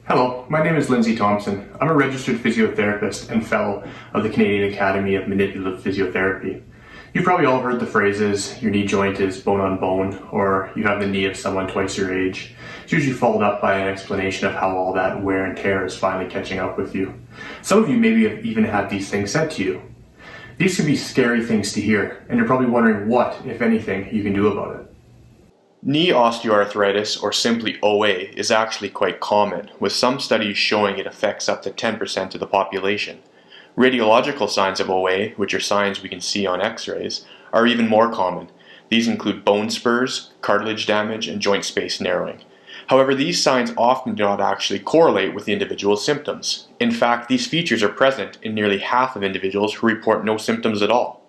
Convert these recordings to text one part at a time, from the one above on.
Hello, my name is Lindsay Thompson. I'm a registered physiotherapist and fellow of the Canadian Academy of Manipulative Physiotherapy. You've probably all heard the phrases, your knee joint is bone on bone, or you have the knee of someone twice your age. It's usually followed up by an explanation of how all that wear and tear is finally catching up with you. Some of you maybe have even had these things said to you. These can be scary things to hear, and you're probably wondering what, if anything, you can do about it. Knee osteoarthritis, or simply OA, is actually quite common, with some studies showing it affects up to 10% of the population. Radiological signs of OA, which are signs we can see on x-rays, are even more common. These include bone spurs, cartilage damage, and joint space narrowing. However, these signs often do not actually correlate with the individual's symptoms. In fact, these features are present in nearly half of individuals who report no symptoms at all.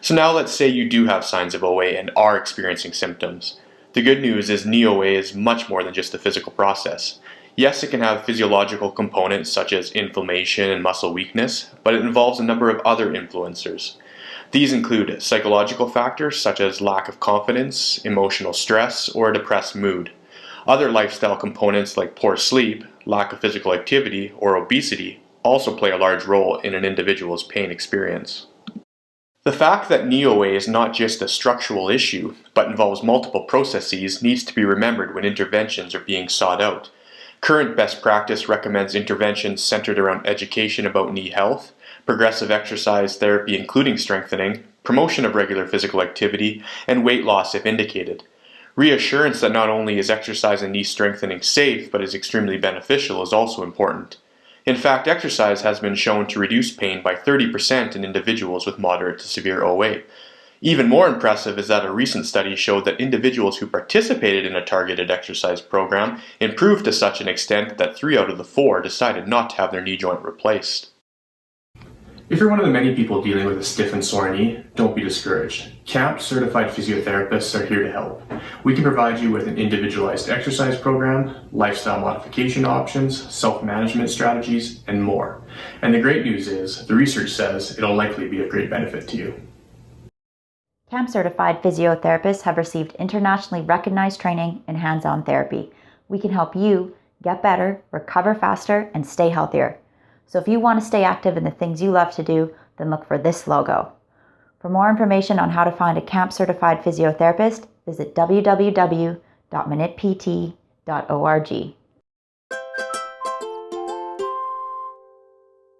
So now let's say you do have signs of OA and are experiencing symptoms. The good news is knee OA is much more than just a physical process. Yes, it can have physiological components such as inflammation and muscle weakness, but it involves a number of other influencers. These include psychological factors such as lack of confidence, emotional stress, or a depressed mood. Other lifestyle components like poor sleep, lack of physical activity, or obesity also play a large role in an individual's pain experience. The fact that knee OA is not just a structural issue, but involves multiple processes needs to be remembered when interventions are being sought out. Current best practice recommends interventions centered around education about knee health, progressive exercise therapy including strengthening, promotion of regular physical activity, and weight loss if indicated. Reassurance that not only is exercise and knee strengthening safe but is extremely beneficial is also important. In fact, exercise has been shown to reduce pain by 30% in individuals with moderate to severe OA. Even more impressive is that a recent study showed that individuals who participated in a targeted exercise program improved to such an extent that 3 out of the 4 decided not to have their knee joint replaced. If you're one of the many people dealing with a stiff and sore knee, don't be discouraged. CAMPT-Certified physiotherapists are here to help. We can provide you with an individualized exercise program, lifestyle modification options, self-management strategies, and more. And the great news is, the research says it'll likely be of great benefit to you. CAMPT-Certified physiotherapists have received internationally recognized training in hands-on therapy. We can help you get better, recover faster, and stay healthier. So if you want to stay active in the things you love to do, then look for this logo. For more information on how to find a CAMPT-Certified physiotherapist, visit www.manippt.org.